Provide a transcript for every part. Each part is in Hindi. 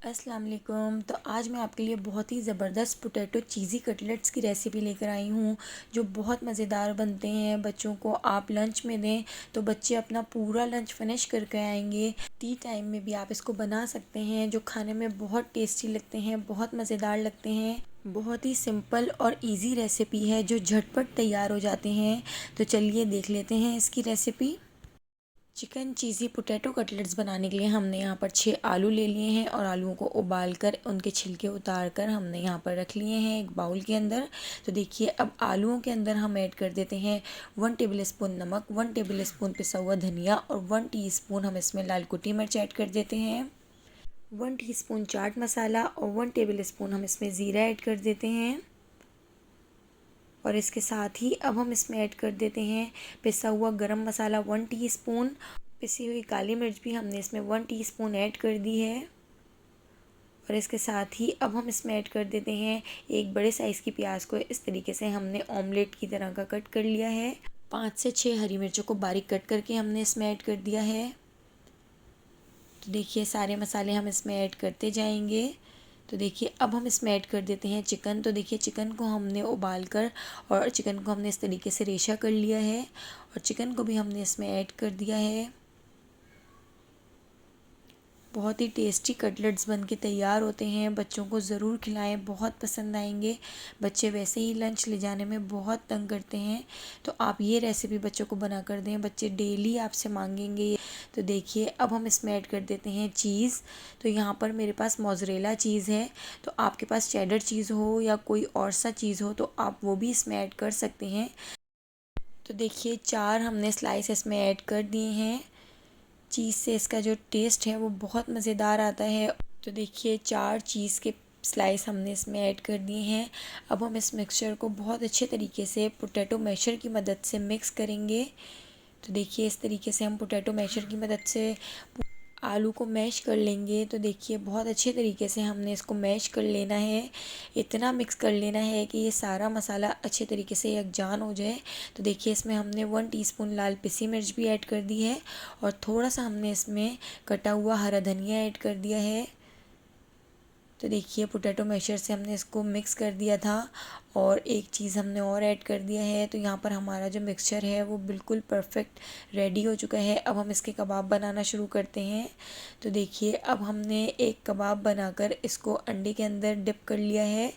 अस्सलाम वालेकुम। तो आज मैं आपके लिए बहुत ही ज़बरदस्त पोटैटो चीज़ी कटलेट्स की रेसिपी लेकर आई हूँ जो बहुत मज़ेदार बनते हैं। बच्चों को आप लंच में दें तो बच्चे अपना पूरा लंच फिनिश करके आएंगे। टी टाइम में भी आप इसको बना सकते हैं, जो खाने में बहुत टेस्टी लगते हैं, बहुत मज़ेदार लगते हैं। बहुत ही सिंपल और इजी रेसिपी है जो झटपट तैयार हो जाते हैं। तो चलिए देख लेते हैं इसकी रेसिपी। चिकन चीज़ी पोटैटो कटलेट्स बनाने के लिए हमने यहाँ पर 6 आलू ले लिए हैं और आलूओं को उबाल कर उनके छिलके उतार कर हमने यहाँ पर रख लिए हैं एक बाउल के अंदर। तो देखिए अब आलूओं के अंदर हम ऐड कर देते हैं 1 टेबलस्पून नमक, 1 टेबलस्पून पिसा हुआ धनिया और 1 टीस्पून हम इसमें लाल कुटी मिर्च ऐड कर देते हैं, 1 टीस्पून चाट मसाला और 1 टेबलस्पून हम इसमें ज़ीरा ऐड कर देते हैं। और इसके साथ ही अब हम इसमें ऐड कर देते हैं पिसा हुआ गरम मसाला 1 टीस्पून, पिसी हुई काली मिर्च भी हमने इसमें 1 टीस्पून ऐड कर दी है। और इसके साथ ही अब हम इसमें ऐड कर देते हैं एक बड़े साइज़ की प्याज को इस तरीके से हमने ऑमलेट की तरह का कट कर लिया है। 5 से 6 हरी मिर्चों को बारीक कट करके हमने इसमें ऐड कर दिया है। तो देखिए सारे मसाले हम इसमें ऐड करते जाएंगे। तो देखिए अब हम इसमें ऐड कर देते हैं चिकन। तो देखिए चिकन को हमने उबाल कर और चिकन को हमने इस तरीके से रेशा कर लिया है और चिकन को भी हमने इसमें ऐड कर दिया है। बहुत ही टेस्टी कटलेट्स बन के तैयार होते हैं। बच्चों को ज़रूर खिलाएं, बहुत पसंद आएंगे। बच्चे वैसे ही लंच ले जाने में बहुत तंग करते हैं, तो आप ये रेसिपी बच्चों को बना कर दें, बच्चे डेली आपसे मांगेंगे। तो देखिए अब हम इसमें ऐड कर देते हैं चीज़। तो यहाँ पर मेरे पास मोज़रेला चीज़ है, तो आपके पास चेडर चीज़ हो या कोई और सा चीज़ हो तो आप वो भी इसमें ऐड कर सकते हैं। तो देखिए 4 हमने स्लाइस इसमें ऐड कर दिए हैं। चीज़ से इसका जो टेस्ट है वो बहुत मज़ेदार आता है। तो देखिए 4 चीज़ के स्लाइस हमने इसमें ऐड कर दिए हैं। अब हम इस मिक्सचर को बहुत अच्छे तरीके से पोटैटो मैशर की मदद से मिक्स करेंगे। तो देखिए इस तरीके से हम पोटैटो मैशर की मदद से आलू को मैश कर लेंगे। तो देखिए बहुत अच्छे तरीके से हमने इसको मैश कर लेना है, इतना मिक्स कर लेना है कि ये सारा मसाला अच्छे तरीके से यकजान हो जाए। तो देखिए इसमें हमने 1 टीस्पून लाल पिसी मिर्च भी ऐड कर दी है और थोड़ा सा हमने इसमें कटा हुआ हरा धनिया ऐड कर दिया है। तो देखिए पोटैटो मैशर से हमने इसको मिक्स कर दिया था और एक चीज़ हमने और ऐड कर दिया है। तो यहाँ पर हमारा जो मिक्सचर है वो बिल्कुल परफेक्ट रेडी हो चुका है। अब हम इसके कबाब बनाना शुरू करते हैं। तो देखिए अब हमने एक कबाब बनाकर इसको अंडे के अंदर डिप कर लिया है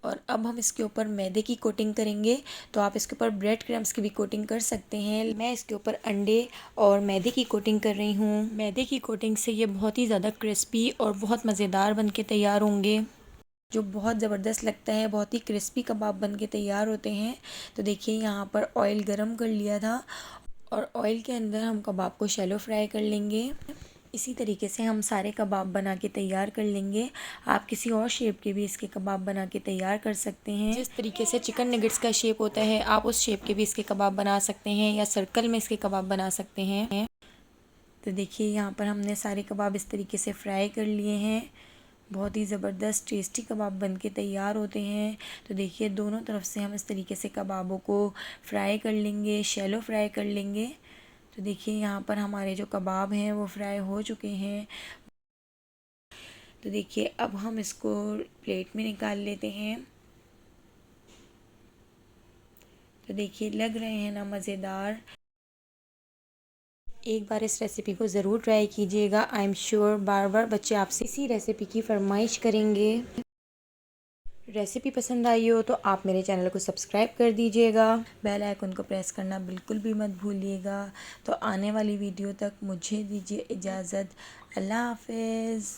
और अब हम इसके ऊपर मैदे की कोटिंग करेंगे। तो आप इसके ऊपर ब्रेड क्रम्स की भी कोटिंग कर सकते हैं। मैं इसके ऊपर अंडे और मैदे की कोटिंग कर रही हूँ। मैदे की कोटिंग से ये बहुत ही ज़्यादा क्रिस्पी और बहुत मज़ेदार बन के तैयार होंगे, जो बहुत ज़बरदस्त लगता है। बहुत ही क्रिस्पी कबाब बन के तैयार होते हैं। तो देखिए यहाँ पर ऑयल गरम कर लिया था और ऑयल के अंदर हम कबाब को शैलो फ्राई कर लेंगे। इसी तरीके से हम सारे कबाब बना के तैयार कर लेंगे। आप किसी और शेप के भी इसके कबाब बना के तैयार कर सकते हैं। जिस तरीके से चिकन नगेट्स का शेप होता है आप उस शेप के भी इसके कबाब बना सकते हैं या सर्कल में इसके कबाब बना सकते हैं। तो देखिए यहाँ पर हमने सारे कबाब इस तरीके से फ्राई कर लिए हैं। बहुत ही ज़बरदस्त टेस्टी कबाब बन के तैयार होते हैं। तो देखिए दोनों तरफ से हम इस तरीके से कबाबों को फ्राई कर लेंगे, शैलो फ्राई कर लेंगे। तो देखिए यहाँ पर हमारे जो कबाब हैं वो फ्राई हो चुके हैं। तो देखिए अब हम इसको प्लेट में निकाल लेते हैं। तो देखिए लग रहे हैं ना मज़ेदार। एक बार इस रेसिपी को ज़रूर ट्राई कीजिएगा। आई एम श्योर बार बार बच्चे आपसे इसी रेसिपी की फरमाइश करेंगे। रेसिपी पसंद आई हो तो आप मेरे चैनल को सब्सक्राइब कर दीजिएगा, बेल आइकन को प्रेस करना बिल्कुल भी मत भूलिएगा। तो आने वाली वीडियो तक मुझे दीजिए इजाज़त। अल्लाह हाफ़िज़।